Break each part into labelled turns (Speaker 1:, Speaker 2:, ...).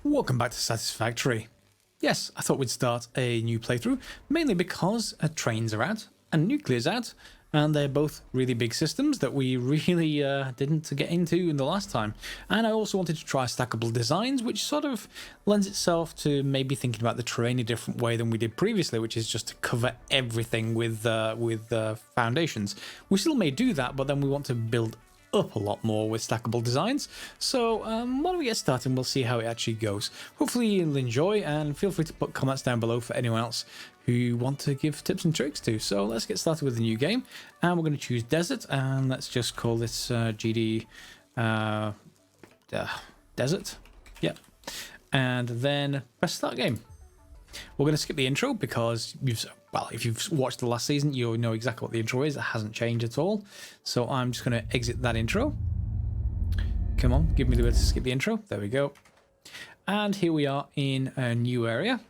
Speaker 1: Welcome back to Satisfactory. Yes, I thought we'd start a new playthrough, mainly because trains are out and nuclear's out, and they're both really big systems that we really didn't get into in the last time. And I also wanted to try stackable designs, which sort of lends itself to maybe thinking about the terrain a different way than we did previously, which is just to cover everything with foundations. We still may do that, but then we want to build up a lot more with stackable designs. So why don't we get started and we'll see how it actually goes. Hopefully you'll enjoy, and feel free to put comments down below for anyone else who want to give tips and tricks to. So let's get started with the new game, and we're going to choose desert, and let's just call this GD desert. Yep. And then press start game. We're going to skip the intro because if you've watched the last season, you'll know exactly what the intro is. It hasn't changed at all. So I'm just going to exit that intro. Come on, give me the word to skip the intro. There we go. And here we are in a new area.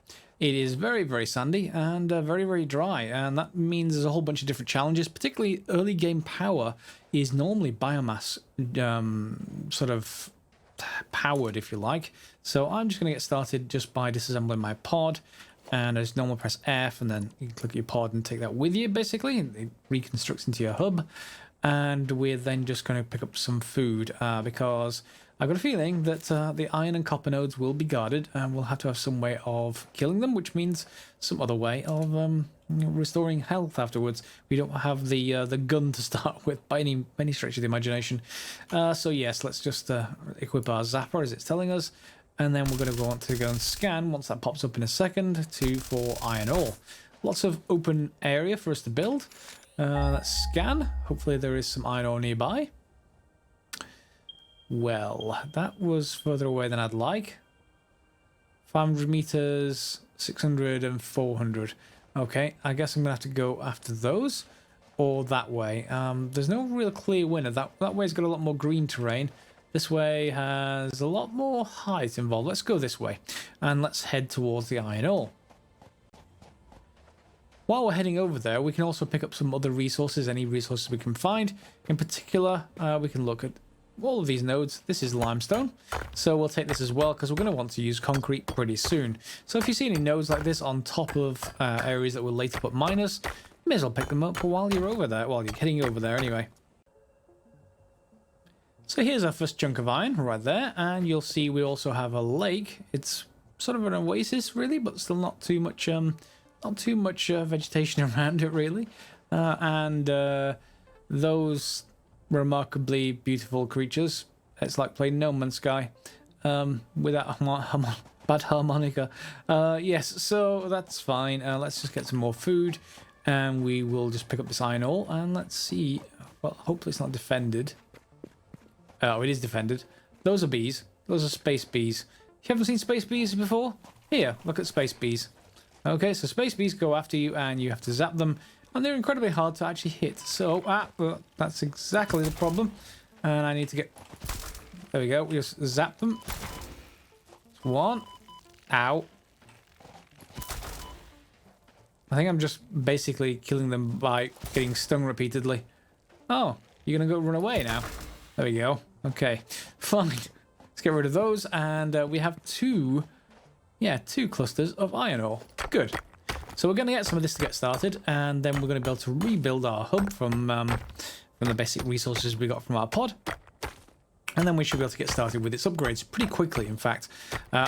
Speaker 1: It is very, very sandy and very, very dry. And that means there's a whole bunch of different challenges, particularly early game power is normally biomass sort of powered, if you like. So I'm just going to get started just by disassembling my pod, and as normal press F and then you can click your pod and take that with you. Basically it reconstructs into your hub, and we're then just going to pick up some food because I've got a feeling that the iron and copper nodes will be guarded, and we'll have to have some way of killing them, which means some other way of restoring health afterwards. We don't have the gun to start with by any stretch of the imagination. So yes, let's just equip our zapper as it's telling us, and then we're going to want to go and scan once that pops up in a second for iron ore. Lots of open area for us to build. Let's scan. Hopefully there is some iron ore nearby. Well, that was further away than I'd like. 500 meters, 600 and 400. Okay, I guess I'm going to have to go after those or that way. There's no real clear winner. That way's got a lot more green terrain. This way has a lot more height involved. Let's go this way and let's head towards the iron ore. While we're heading over there, we can also pick up some other resources, any resources we can find. In particular, we can look at all of these nodes. This is limestone, so we'll take this as well because we're going to want to use concrete pretty soon. So if you see any nodes like this on top of areas that will later put miners, you may as well pick them up while you're over there, while you're heading over there anyway. So here's our first chunk of iron right there, and you'll see we also have a lake. It's sort of an oasis really, but still not too much vegetation around it really, and those remarkably beautiful creatures. It's like playing No Man's Sky without bad harmonica. Yes, so that's fine. Let's just get some more food, and we will just pick up this iron ore, and let's see. Well, hopefully it's not defended. Oh, it is defended. Those are bees. Those are space bees. You haven't seen space bees before? Here, look at space bees. Okay, so space bees go after you, and you have to zap them, and they're incredibly hard to actually hit. So that's exactly the problem, and I need to get... There we go. We just zap them. One. Ow. I think I'm just basically killing them by getting stung repeatedly. Oh, you're gonna go run away now. There we go. Okay, fine. Let's get rid of those, and we have two clusters of iron ore. Good. So we're going to get some of this to get started, and then we're going to be able to rebuild our hub from the basic resources we got from our pod. And then we should be able to get started with its upgrades pretty quickly, in fact.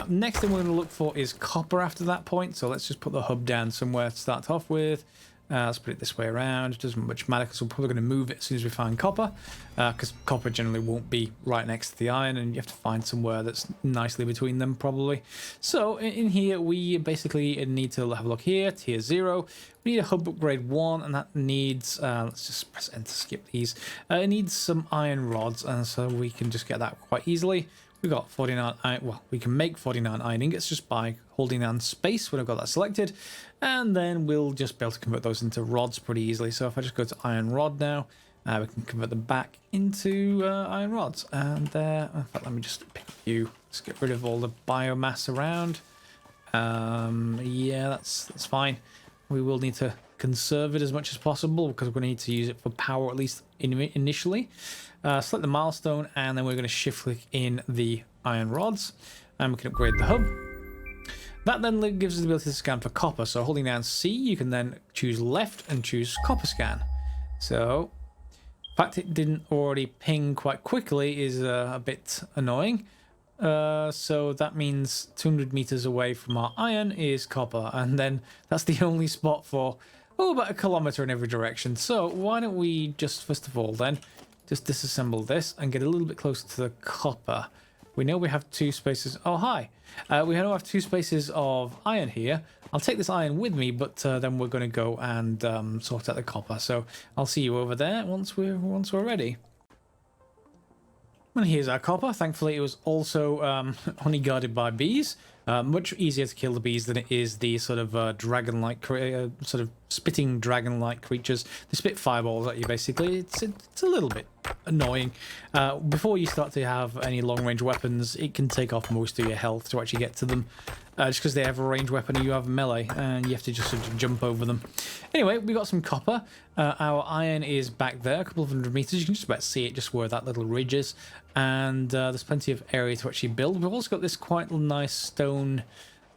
Speaker 1: Next thing we're going to look for is copper after that point, so let's just put the hub down somewhere to start off with. Let's put it this way around. It doesn't much matter because we're probably going to move it as soon as we find copper, because copper generally won't be right next to the iron, and you have to find somewhere that's nicely between them probably. So in here we basically need to have a look here, tier 0. We need a hub upgrade 1, and that needs, let's just press enter to skip these. It needs some iron rods, and so we can just get that quite easily. We've got 49 iron, well, we can make 49 iron ingots just by holding down space when I've got that selected, and then we'll just be able to convert those into rods pretty easily. So if I just go to iron rod now, we can convert them back into iron rods. And there, in fact, let me just pick a few. Let's get rid of all the biomass around. Yeah, that's fine. We will need to conserve it as much as possible because we're going to need to use it for power at least initially. Select the milestone, and then we're going to shift click in the iron rods. and we can upgrade the hub. That then gives us the ability to scan for copper. So holding down C, you can then choose left and choose copper scan. So the fact it didn't already ping quite quickly is a bit annoying. So that means 200 meters away from our iron is copper, and then that's the only spot for about 1 kilometer in every direction. So why don't we just first of all then just disassemble this and get a little bit closer to the copper. We know we have 2 spaces. Oh, hi. We now have 2 spaces of iron here. I'll take this iron with me, but then we're going to go and sort out the copper. So I'll see you over there once we're ready. And here's our copper. Thankfully, it was also only guarded by bees. Much easier to kill the bees than it is the sort of dragon-like, sort of spitting dragon-like creatures. They spit fireballs at you, basically. It's a little bit annoying. Before you start to have any long-range weapons, it can take off most of your health to actually get to them. Just because they have a ranged weapon and you have melee, and you have to just sort of jump over them. Anyway, we got some copper. Our iron is back there, a couple of 100 meters. You can just about see it just where that little ridge is. And there's plenty of area to actually build. We've also got this quite nice stone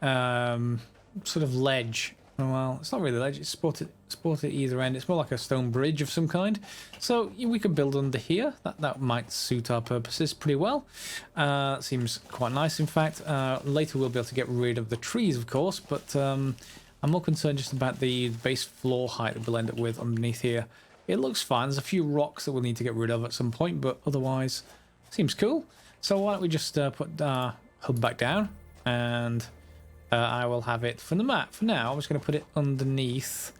Speaker 1: sort of ledge. Well, it's not really a ledge, it's supported at either end. It's more like a stone bridge of some kind. So we could build under here. That might suit our purposes pretty well. Seems quite nice, in fact. Later we'll be able to get rid of the trees, of course, but I'm more concerned just about the base floor height that we'll end up with underneath here. It looks fine. There's a few rocks that we'll need to get rid of at some point, but otherwise seems cool. So why don't we just put hub back down, and I will have it from the map. For now, I'm just going to put it underneath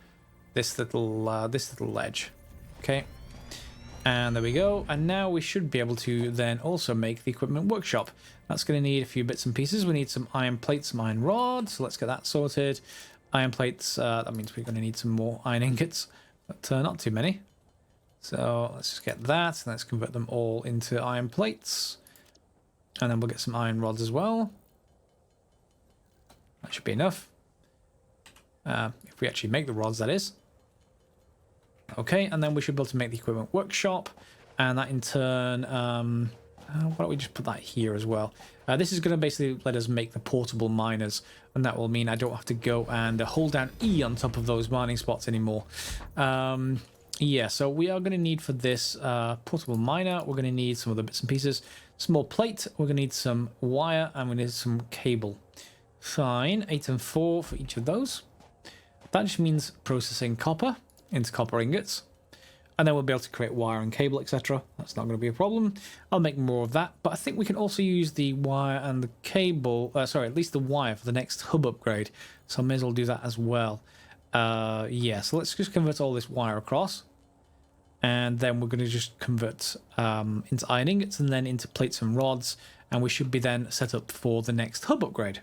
Speaker 1: this little ledge. Okay, and there we go. And now we should be able to then also make the equipment workshop. That's going to need a few bits and pieces. We need some iron plates, some iron rods. So let's get that sorted. Iron plates. That means we're going to need some more iron ingots, but not too many. So let's just get that. And let's convert them all into iron plates, and then we'll get some iron rods as well. That should be enough. If we actually make the rods, that is. Okay, and then we should be able to make the equipment workshop. And that in turn, why don't we just put that here as well? This is going to basically let us make the portable miners. And that will mean I don't have to go and hold down E on top of those mining spots anymore. Yeah, so we are going to need for this portable miner, we're going to need some other bits and pieces. Some more plate, we're going to need some wire, and we need some cable. Fine, 8 and 4 for each of those. That just means processing copper into copper ingots, and then we'll be able to create wire and cable, etc. That's not going to be a problem. I'll make more of that, but I think we can also use the wire and the cable, sorry, at least the wire for the next hub upgrade, so I may as well do that as well. Yeah, so let's just convert all this wire across, and then we're going to just convert into iron ingots and then into plates and rods, and we should be then set up for the next hub upgrade.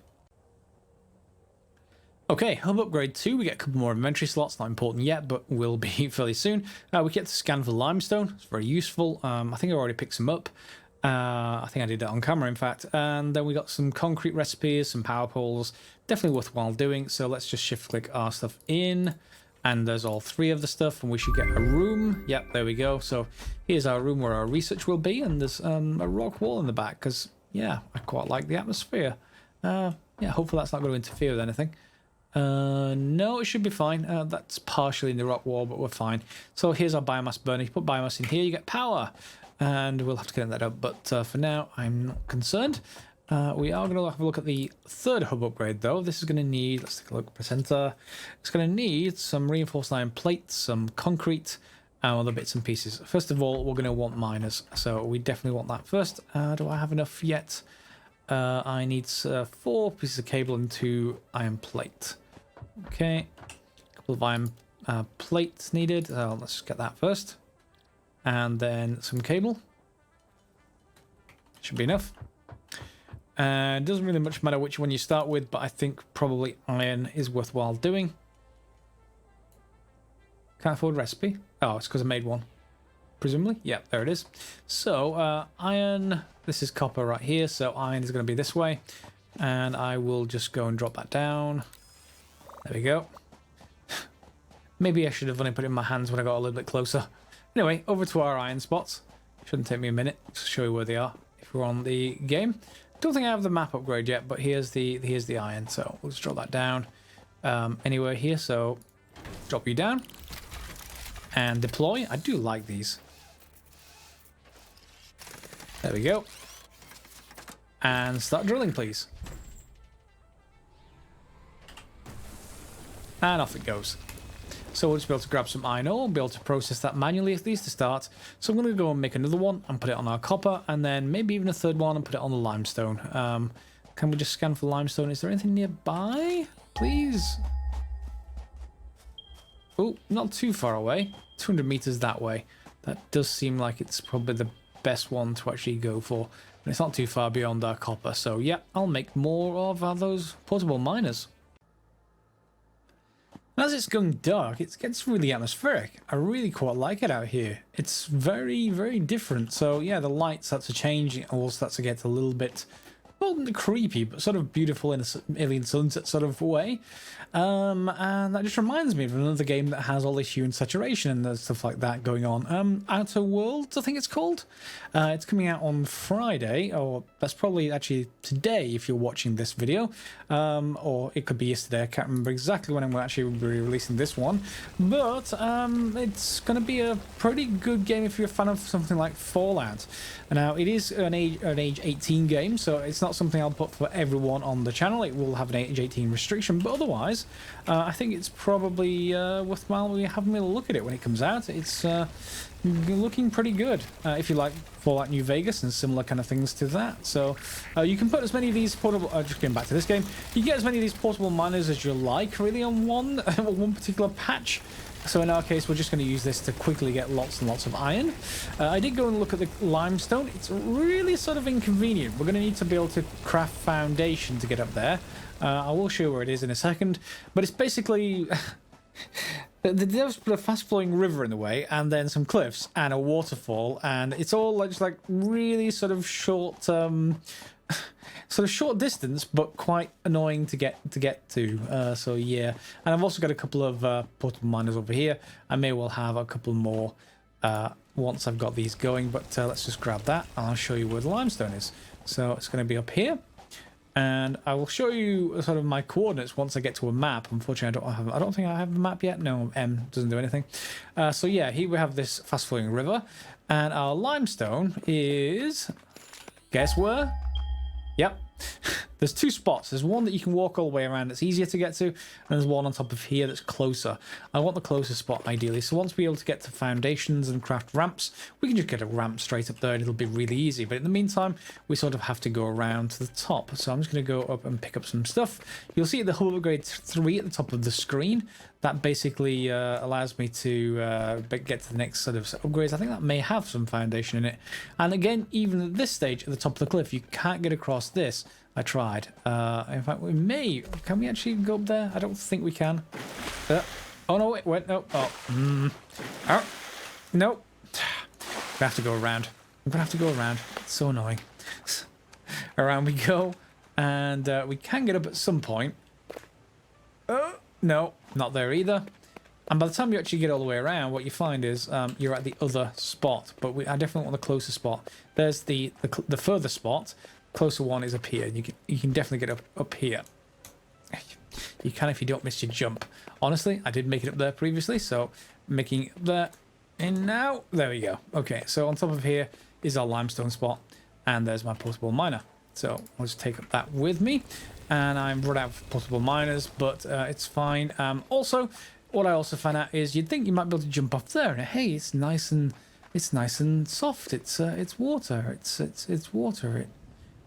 Speaker 1: Okay, hub upgrade 2, we get a couple more inventory slots, not important yet, but will be fairly soon. We get to scan for limestone, it's very useful. I think I already picked some up. I think I did that on camera, in fact. And then we got some concrete recipes, some power poles, definitely worthwhile doing. So let's just shift click our stuff in, and there's all 3 of the stuff, and we should get a room. Yep, there we go. So here's our room where our research will be, and there's a rock wall in the back, because, yeah, I quite like the atmosphere. Yeah, hopefully that's not going to interfere with anything. No, it should be fine. That's partially in the rock wall, but we're fine. So here's our biomass burner. You put biomass in here, you get power, and we'll have to connect that up, but for now I'm not concerned. We are going to have a look at the 3rd hub upgrade, though. This is going to need, let's take a look, presenter. It's going to need some reinforced iron plates, some concrete, and other bits and pieces. First of all, we're going to want miners, so we definitely want that first. Do I have enough yet? I need 4 pieces of cable and 2 iron plate. Okay, a couple of iron plates needed. Let's just get that first, and then some cable. Should be enough. It doesn't really much matter which one you start with, but I think probably iron is worthwhile doing. Can't afford recipe. Oh, it's because I made one, presumably. Yeah, there it is. So iron, this is copper right here, so iron is going to be this way, and I will just go and drop that down. There we go. Maybe I should have only put it in my hands when I got a little bit closer. Anyway, over to our iron spots. Shouldn't take me a minute to show you where they are if we're on the game. Don't think I have the map upgrade yet, but here's the iron. So we'll just drop that down anywhere here. So drop you down and deploy. I do like these. There we go. And start drilling, please. And off it goes. So we'll just be able to grab some iron ore, be able to process that manually at least to start. So I'm going to go and make another one and put it on our copper, and then maybe even a third one and put it on the limestone. Can we just scan for limestone? Is there anything nearby? Please? Oh, not too far away. 200 meters that way. That does seem like it's probably the best one to actually go for. And it's not too far beyond our copper. So yeah, I'll make more of those portable miners. As it's going dark, it gets really atmospheric. I really quite like it out here. It's very, very different. So yeah, the light starts to change. It all starts to get a little bit, well, creepy, but sort of beautiful in an alien sunset sort of way. And that just reminds me of another game that has all this hue and saturation and stuff like that going on. Outer Worlds, I think it's called. It's coming out on Friday, or that's probably actually today if you're watching this video. Or it could be yesterday. I can't remember exactly when I'm actually releasing this one. But it's going to be a pretty good game if you're a fan of something like Fallout. Now, it is an age 18 game, so it's not something I'll put for everyone on the channel. It will have an age 18 restriction, but otherwise, I think it's probably worthwhile having a look at it when it comes out. It's looking pretty good if you like Fallout New Vegas and similar kind of things to that. So you can put as many of these portable, just getting back to this game, you can get as many of these portable miners as you like really on one particular patch. So in our case, we're just going to use this to quickly get lots and lots of iron. I did go and look at the limestone. It's really sort of inconvenient. We're going to need to be able to craft foundation to get up there. I will show you where it is in a second. But it's basically... There's a fast-flowing river in the way, and then some cliffs and a waterfall, and it's all just like really sort of short... sort of short distance, but quite annoying to get to. So yeah, and I've also got a couple of portable miners over here. I may well have a couple more once I've got these going, but let's just grab that and I'll show you where the limestone is. So it's going to be up here, and I will show you sort of my coordinates once I get to a map. Unfortunately, I don't think I have the map yet. No, M doesn't do anything. So yeah, here we have this fast-flowing river, and our limestone is, guess where? Yep. There's two spots. There's one that you can walk all the way around that's easier to get to, and there's one on top of here that's closer. I want the closer spot ideally, so once we're able to get to foundations and craft ramps, we can just get a ramp straight up there and it'll be really easy. But in the meantime, we sort of have to go around to the top. So I'm just going to go up and pick up some stuff. You'll see the hub upgrade 3 at the top of the screen. That basically allows me to get to the next sort of upgrades. I think that may have some foundation in it. And again, even at this stage, at the top of the cliff, you can't get across this. I tried. In fact, we may. Can we actually go up there? I don't think we can. Oh, no, wait, no. Oh, oh, no. We have to go around. We're going to have to go around. It's so annoying. Around we go. And we can get up at some point. Oh, no, not there either. And by the time you actually get all the way around, what you find is you're at the other spot. But I definitely want the closer spot. There's the further spot. Closer one is up here. You can definitely get up here. You can if you don't miss your jump. Honestly, I did make it up there previously, so making it there and now. There we go. Okay, so on top of here is our limestone spot, and there's my portable miner. So I'll just take up that with me, and I'm run out of portable miners, but it's fine. Also, what I also found out is you'd think you might be able to jump off there, and hey, it's nice and soft. It's water. It's water.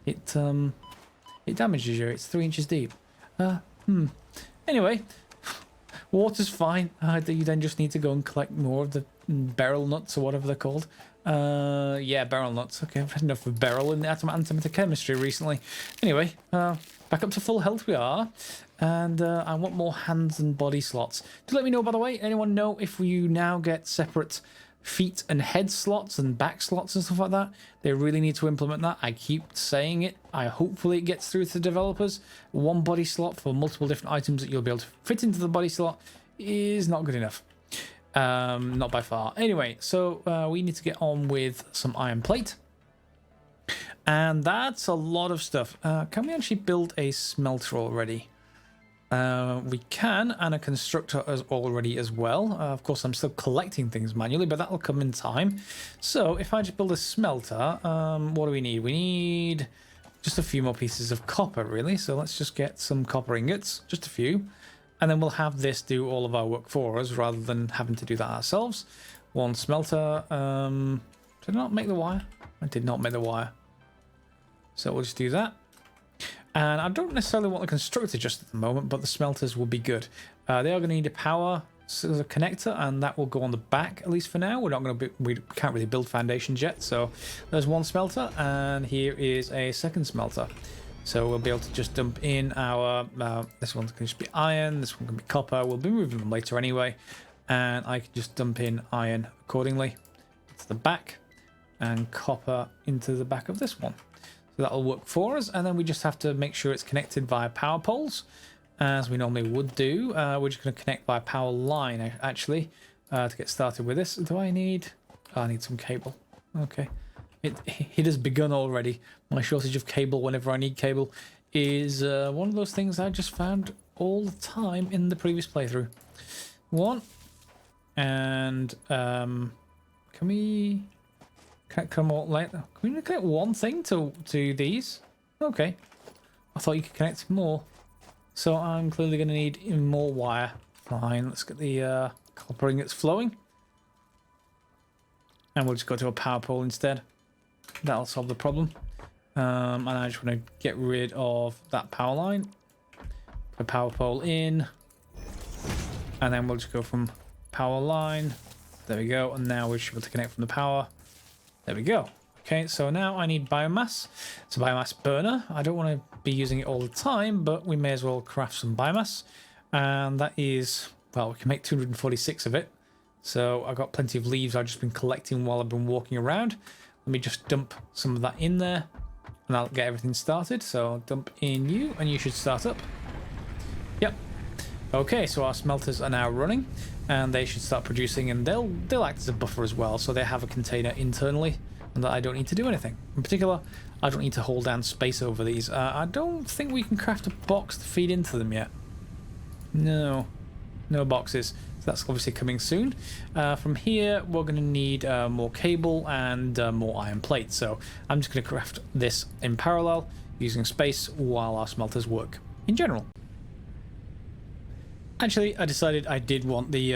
Speaker 1: It damages you. It's 3 inches deep. Anyway, water's fine. You then just need to go and collect more of the beryl nuts or whatever they're called. Yeah, beryl nuts. Okay, I've had enough of beryl in the antimatter chemistry recently. Anyway, back up to full health we are. And I want more hands and body slots. Do let me know, by the way. Anyone know if you now get separate feet and head slots and back slots and stuff like that? They really need to implement that. I keep saying it. Hopefully it gets through to the developers. One body slot for multiple different items that you'll be able to fit into the body slot is not good enough. Not by far. Anyway, so we need to get on with some iron plate. And that's a lot of stuff. Can we actually build a smelter already? We can, and a constructor already as well. Of course, I'm still collecting things manually, but that'll come in time. So if I just build a smelter, what do we need? We need just a few more pieces of copper, really. So let's just get some copper ingots, just a few. And then we'll have this do all of our work for us rather than having to do that ourselves. One smelter. Did I not make the wire? I did not make the wire. So we'll just do that. And I don't necessarily want the constructor just at the moment, but the smelters will be good. They are going to need a power connector, and that will go on the back, at least for now. We're not going to we can't really build foundations yet. So there's one smelter, and here is a second smelter. So we'll be able to just dump in our, this one can just be iron, this one can be copper. We'll be moving them later anyway. And I can just dump in iron accordingly to the back, and copper into the back of this one. So that'll work for us, and then we just have to make sure it's connected via power poles, as we normally would do. We're just going to connect via power line, actually, to get started with this. Do I need... Oh, I need some cable. Okay. It has begun already. My shortage of cable whenever I need cable is one of those things I just found all the time in the previous playthrough. One. And can we... Come all later. Can we connect one thing to these? Okay. I thought you could connect more. So I'm clearly going to need more wire. Fine. Let's get the copper ingots flowing. And we'll just go to a power pole instead. That'll solve the problem. And I just want to get rid of that power line. Put a power pole in. And then we'll just go from power line. There we go. And now we should be able to connect from the power. There we go. Okay, so now I need biomass. It's a biomass burner. I don't want to be using it all the time, but we may as well craft some biomass. And that is, well, we can make 246 of it. So I've got plenty of leaves I've just been collecting while I've been walking around. Let me just dump some of that in there, and I'll get everything started. So I'll dump in you, and you should start up. Yep. Okay, so our smelters are now running, and they should start producing, and they'll act as a buffer as well. So they have a container internally, and that I don't need to do anything. In particular, I don't need to hold down space over these. I don't think we can craft a box to feed into them yet. No boxes. So that's obviously coming soon. From here, we're going to need more cable and more iron plates. So I'm just going to craft this in parallel, using space while our smelters work in general. Actually, I decided I did want the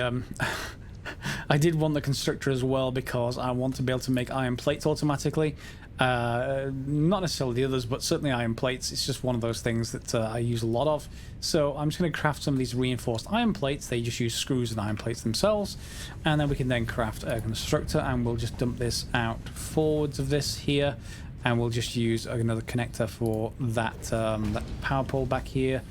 Speaker 1: I did want the constructor as well, because I want to be able to make iron plates automatically. Not necessarily the others, but certainly iron plates. It's just one of those things that I use a lot of. So I'm just going to craft some of these reinforced iron plates. They just use screws and iron plates themselves. And then we can then craft a constructor, and we'll just dump this out forwards of this here. And we'll just use another connector for that, that power pole back here.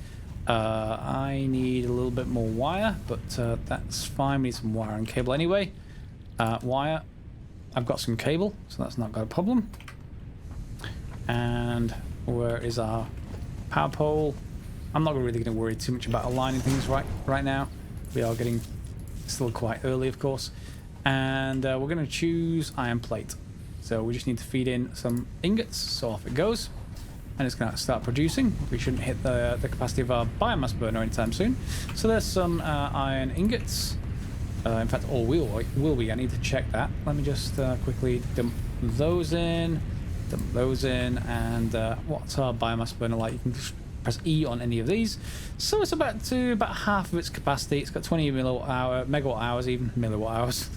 Speaker 1: I need a little bit more wire, but that's fine. We need some wire and cable anyway. Wire. I've got some cable, so that's not got a problem. And where is our power pole? I'm not really going to worry too much about aligning things right now. We are getting still quite early, of course. And we're going to choose iron plate. So we just need to feed in some ingots, so off it goes. And it's going to start producing. We shouldn't hit the capacity of our biomass burner anytime soon. So there's some iron ingots. In fact, all will be. I need to check that. Let me just quickly dump those in, and what's our biomass burner like? You can just press E on any of these. So it's about half of its capacity. It's got 20 megawatt hours, even milliwatt hours.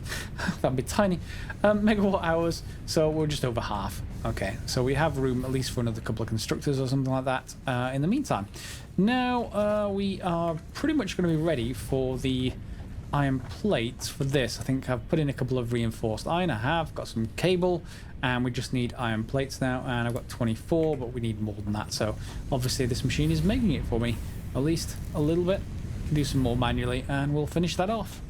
Speaker 1: That'd be tiny. Megawatt hours. So we're just over half. Okay, so we have room at least for another couple of constructors or something like that in the meantime. Now we are pretty much going to be ready for the iron plates for this. I think I've put in a couple of reinforced iron. I have got some cable, and we just need iron plates now, and I've got 24, but we need more than that. So obviously this machine is making it for me, at least a little bit. Do some more manually, and we'll finish that off.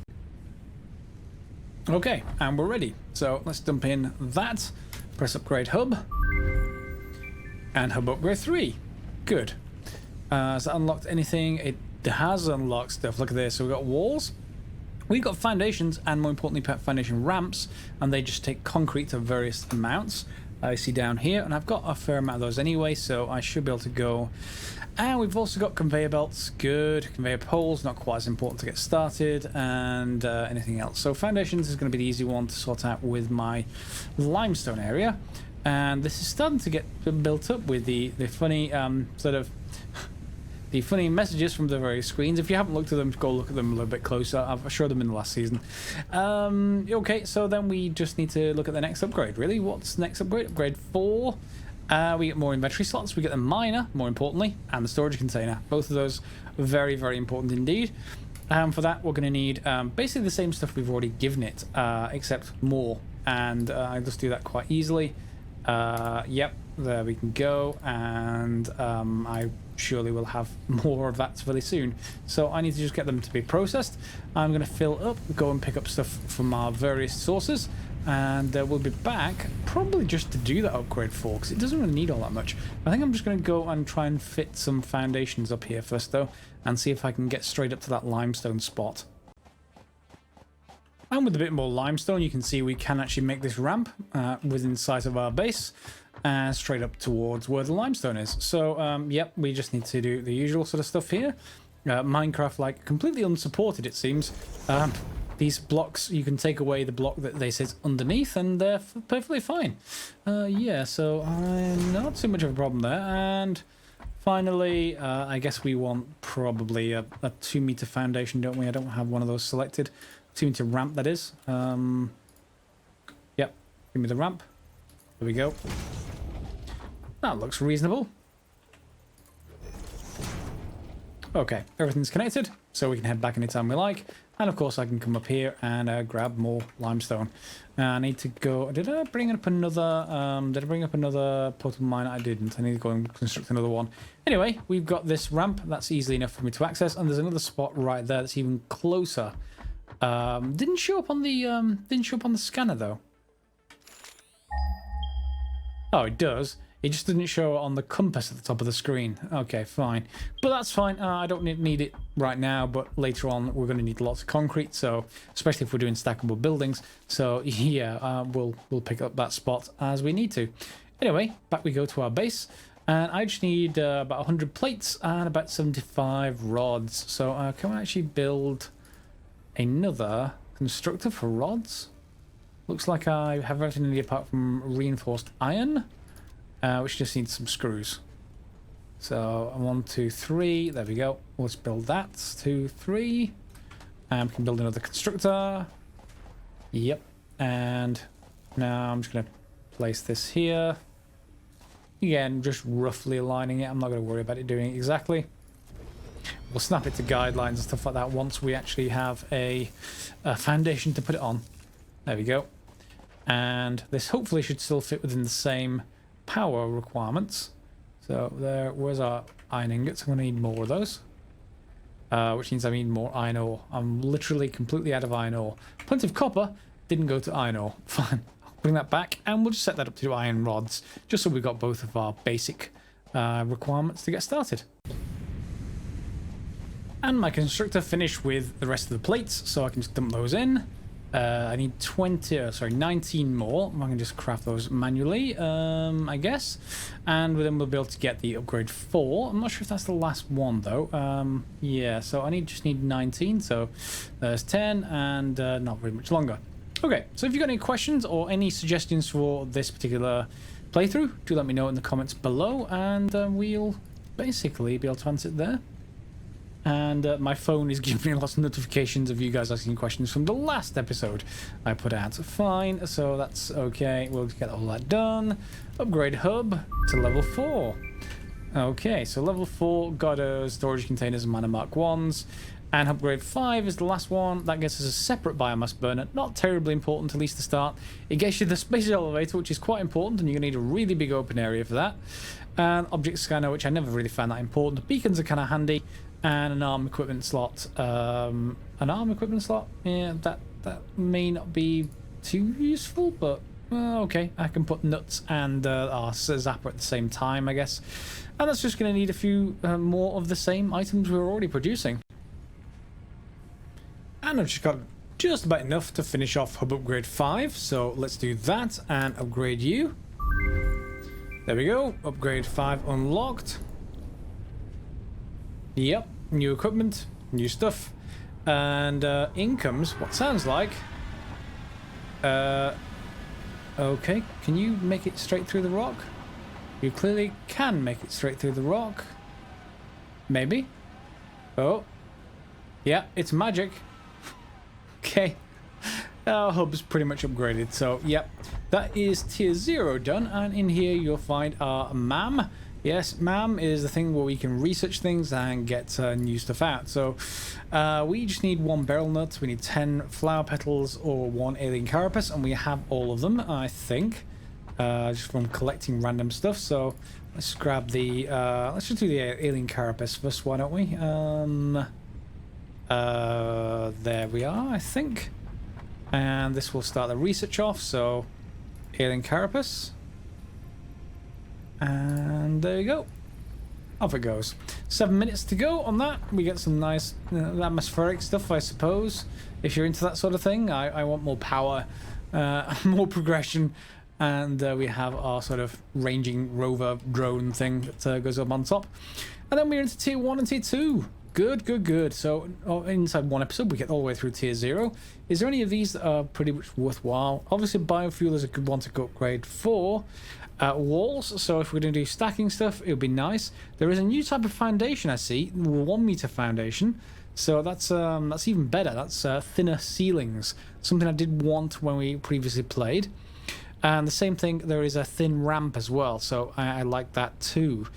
Speaker 1: Okay, and we're ready. So let's dump in that. Press upgrade hub, and hub upgrade 3. Good. Has that unlocked anything? It has unlocked stuff. Look at this. So we've got walls. We've got foundations, and more importantly, foundation ramps, and they just take concrete to various amounts. I see down here, and I've got a fair amount of those anyway, so I should be able to go. And we've also got conveyor belts, good. Conveyor poles, not quite as important to get started, and anything else. So foundations is going to be the easy one to sort out with my limestone area. And this is starting to get built up with the funny sort of the funny messages from the various screens. If you haven't looked at them, go look at them a little bit closer. I've showed them in the last season. Okay, so then we just need to look at the next upgrade, really. What's the next upgrade? Upgrade 4. We get more inventory slots. We get the miner, more importantly, and the storage container. Both of those very, very important indeed. For that, we're going to need basically the same stuff we've already given it, except more. And I just do that quite easily. Yep, there we can go. And I surely will have more of that really soon. So I need to just get them to be processed. I'm going to fill up, go and pick up stuff from our various sources. And we'll be back probably just to do that upgrade 4, because it doesn't really need all that much. I think I'm just going to go and try and fit some foundations up here first though, and see if I can get straight up to that limestone spot. And with a bit more limestone, you can see we can actually make this ramp within sight of our base and straight up towards where the limestone is. So yep, we just need to do the usual sort of stuff here. Minecraft, like, completely unsupported it seems. These blocks, you can take away the block that they sit underneath and they're perfectly fine. Yeah, so not too much of a problem there. And finally, I guess we want probably a 2-meter foundation, don't we? I don't have one of those selected. 2-meter ramp, that is. Yep, give me the ramp. There we go. That looks reasonable. Okay, everything's connected, so we can head back anytime we like. And of course I can come up here and grab more limestone. I need to go... Did I bring up another portable mine? I didn't. I need to go and construct another one. Anyway, we've got this ramp. That's easily enough for me to access. And there's another spot right there that's even closer. Didn't show up on the scanner though. Oh, it does. It just didn't show on the compass at the top of the screen. Okay, fine. But that's fine. I don't need it right now, but later on we're going to need lots of concrete, so especially if we're doing stackable buildings. So yeah, we'll pick up that spot as we need to. Anyway, back we go to our base. And I just need about 100 plates and about 75 rods. So can we actually build another constructor for rods? Looks like I have everything I need apart from reinforced iron. Which just needs some screws. So 1, 2, 3. There we go. Let's build that. 2, 3. And we can build another constructor. Yep. And now I'm just going to place this here. Again, just roughly aligning it. I'm not going to worry about it doing it exactly. We'll snap it to guidelines and stuff like that once we actually have a foundation to put it on. There we go. And this hopefully should still fit within the same power requirements. So where's our iron ingots? I'm going to need more of those, which means I need more iron ore. I'm literally completely out of iron ore. Plenty of copper, didn't go to iron ore. Fine, I'll bring that back and we'll just set that up to do iron rods, just so we've got both of our basic requirements to get started. And my constructor finished with the rest of the plates, so I can just dump those in. I need 19 more. I can just craft those manually, I guess. And then we'll be able to get the upgrade 4. I'm not sure if that's the last one, though. Yeah, so I just need 19, so there's 10, and not very much longer. Okay, so if you've got any questions or any suggestions for this particular playthrough, do let me know in the comments below, and we'll basically be able to answer it there. And my phone is giving me lots of notifications of you guys asking questions from the last episode I put out. Fine, so that's okay. We'll get all that done. Upgrade hub to level 4. Okay, so level 4 got storage containers and mana mark 1s. And upgrade 5 is the last one. That gets us a separate biomass burner. Not terribly important, at least to start. It gets you the space elevator, which is quite important, and you're going to need a really big open area for that. And object scanner, which I never really found that important. Beacons are kind of handy. And an arm equipment slot. An arm equipment slot? Yeah, that may not be too useful, but okay. I can put nuts and our zapper at the same time, I guess. And that's just going to need a few more of the same items we're already producing. And I've just got just about enough to finish off hub upgrade 5, so let's do that and upgrade you. There we go. Upgrade 5 unlocked. Yep. New equipment. New stuff. And in comes what sounds like... okay. Can you make it straight through the rock? You clearly can make it straight through the rock. Maybe. Oh. Yeah, it's magic. Okay. Our hub's pretty much upgraded, so yep. That is tier 0 done, and in here you'll find our MAM. Yes, MAM is the thing where we can research things and get new stuff out. So we just need 1 beryl nut, we need 10 flower petals or 1 alien carapace, and we have all of them, I think. Just from collecting random stuff. So let's grab the... let's just do the alien carapace first, why don't we? There we are, I think. And this will start the research off, so alien carapace. And there you go. Off it goes. 7 minutes to go on that. We get some nice atmospheric stuff, I suppose. If you're into that sort of thing. I want more power, more progression. And we have our sort of ranging rover drone thing that goes up on top. And then we're into tier 1 and tier 2. Good, good, good. So inside one episode, we get all the way through tier 0. Is there any of these that are pretty much worthwhile? Obviously, biofuel is a good one to go upgrade for. Walls, so if we're going to do stacking stuff, it would be nice. There is a new type of foundation I see, 1 meter foundation. So that's even better. That's thinner ceilings. Something I did want when we previously played. And the same thing, there is a thin ramp as well, so I like that too.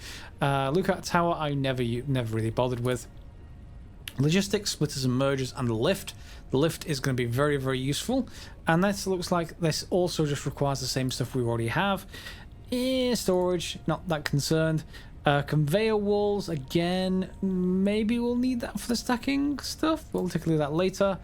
Speaker 1: Lookout tower, I never really bothered with. Logistics, splitters and mergers, and the lift. The lift is going to be very, very useful. And this looks like this also just requires the same stuff we already have. Storage, not that concerned. Conveyor walls, again, maybe we'll need that for the stacking stuff. We'll take a look at that later.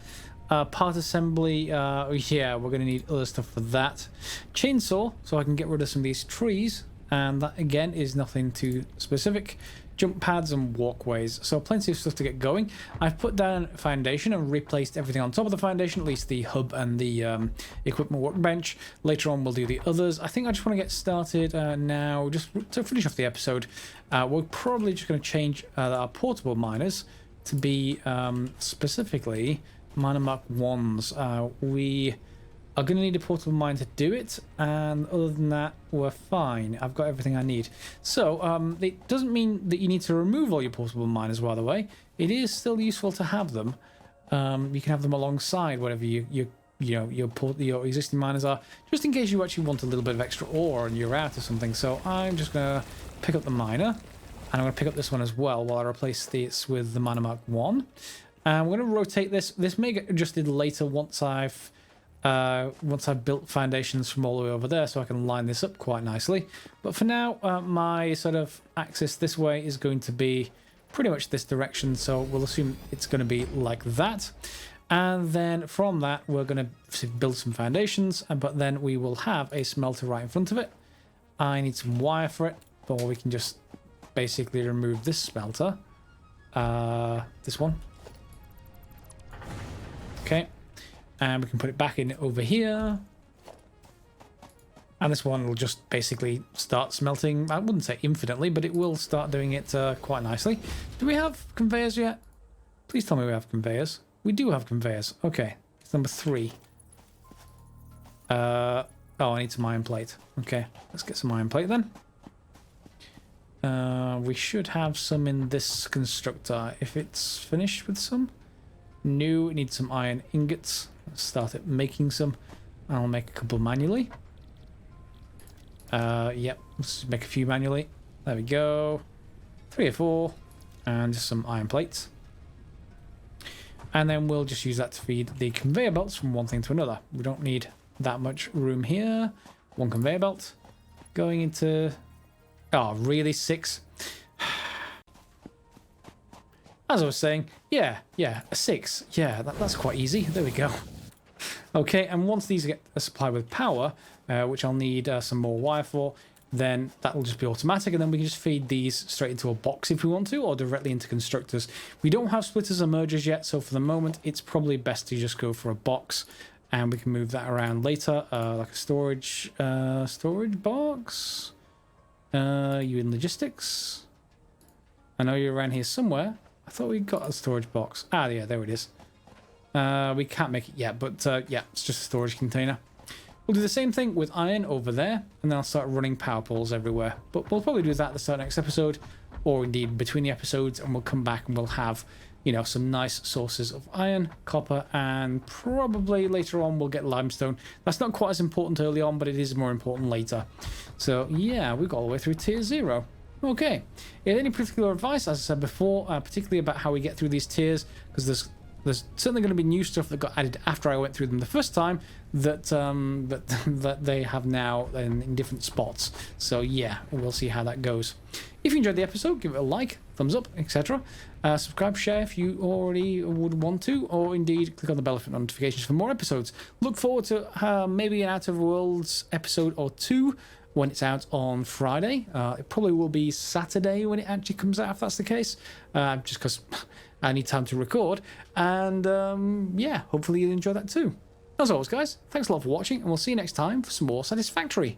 Speaker 1: Part assembly, yeah, we're going to need other stuff for that. Chainsaw, so I can get rid of some of these trees. And that, again, is nothing too specific. Jump pads and walkways, so plenty of stuff to get going. I've put down a foundation and replaced everything on top of the foundation, at least the hub and the equipment workbench. Later on we'll do the others. I think I just want to get started now, just to finish off the episode. We're probably just going to change our portable miners to be specifically miner mark 1s. We are going to need a portable mine to do it, and other than that, we're fine. I've got everything I need. So, it doesn't mean that you need to remove all your portable miners, by the way. It is still useful to have them. You can have them alongside whatever your existing miners are, just in case you actually want a little bit of extra ore and you're out or something. So I'm just going to pick up the miner, and I'm going to pick up this one as well while I replace this with the miner mark 1. And we're going to rotate this. This may get adjusted later once I've built foundations from all the way over there, so I can line this up quite nicely. But for now, my sort of axis this way is going to be pretty much this direction, so we'll assume it's going to be like that. And then from that, we're going to build some foundations, but then we will have a smelter right in front of it. I need some wire for it, but we can just basically remove this smelter. This one. Okay. And we can put it back in over here. And this one will just basically start smelting. I wouldn't say infinitely, but it will start doing it quite nicely. Do we have conveyors yet? Please tell me we have conveyors. We do have conveyors. Okay. It's number 3. Oh, I need some iron plate. Okay. Let's get some iron plate then. We should have some in this constructor if it's finished with some. No, it needs some iron ingots. Let's start it making some. I'll make a couple manually. Yep, let's make a few manually. There we go. 3 or 4. And just some iron plates. And then we'll just use that to feed the conveyor belts from one thing to another. We don't need that much room here. 1 conveyor belt. Going into... Oh, really? 6? As I was saying, yeah, a 6. Yeah, that's quite easy. There we go. Okay, and once these get supplied with power, which I'll need some more wire for, then that will just be automatic, and then we can just feed these straight into a box if we want to, or directly into constructors. We don't have splitters or mergers yet, so for the moment, it's probably best to just go for a box, and we can move that around later, like a storage box. You in logistics? I know you're around here somewhere. I thought we got a storage box. Ah, yeah, there it is. We can't make it yet, but yeah, it's just a storage container. We'll do the same thing with iron over there, and then I'll start running power poles everywhere. But we'll probably do that at the start of next episode, or indeed between the episodes, and we'll come back and we'll have, you know, some nice sources of iron, copper, and probably later on we'll get limestone. That's not quite as important early on, but it is more important later. So yeah, we got all the way through tier 0. Okay. Any particular advice, as I said before, particularly about how we get through these tiers, because there's certainly going to be new stuff that got added after I went through them the first time that that they have now in different spots. So yeah, we'll see how that goes. If you enjoyed the episode, give it a like, thumbs up, etc. Subscribe, share if you already would want to, or indeed click on the bell for notifications for more episodes. Look forward to maybe an Out of Worlds episode or 2 when it's out on Friday. It probably will be Saturday when it actually comes out, if that's the case, just because I need time to record. And yeah, hopefully you'll enjoy that too. As always, guys, thanks a lot for watching, and we'll see you next time for some more Satisfactory.